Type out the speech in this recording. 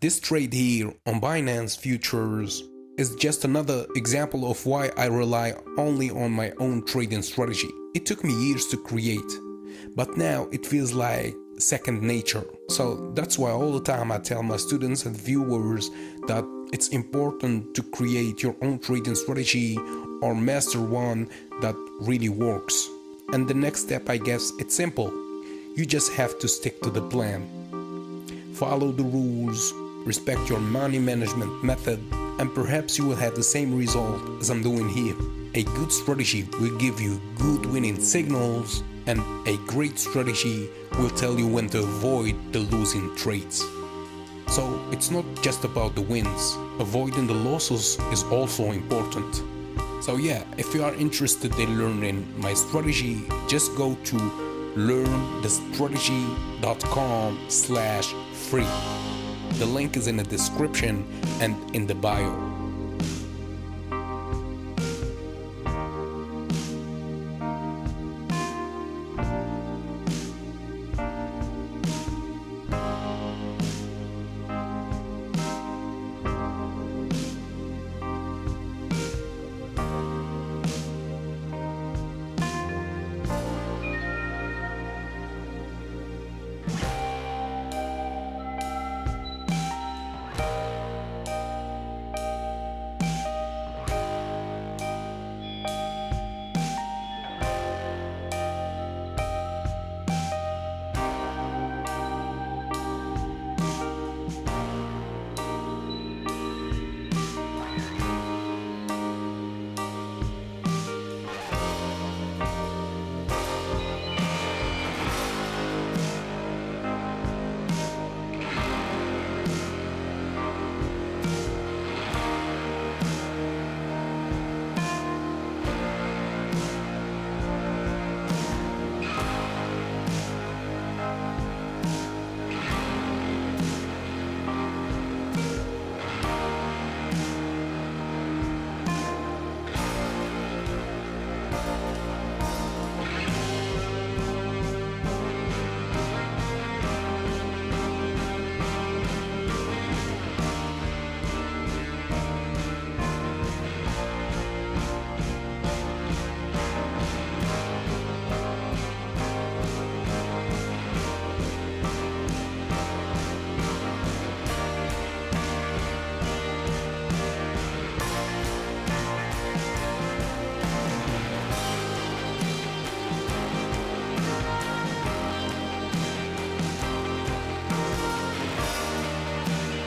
This trade here on Binance Futures is just another example of why I rely only on my own trading strategy. It took me years to create, but now it feels like second nature. So that's why all the time I tell my students and viewers that it's important to create your own trading strategy or master one that really works. And the next step, I guess, it's simple. You just have to stick to the plan. Follow the rules, respect your money management method, and perhaps you will have the same result as I'm doing here. A good strategy will give you good winning signals, and a great strategy will tell you when to avoid the losing trades. So it's not just about the wins. Avoiding the losses is also important. So yeah, if you are interested in learning my strategy, just go to learnthestrategy.com/free. The link is in the description and in the bio.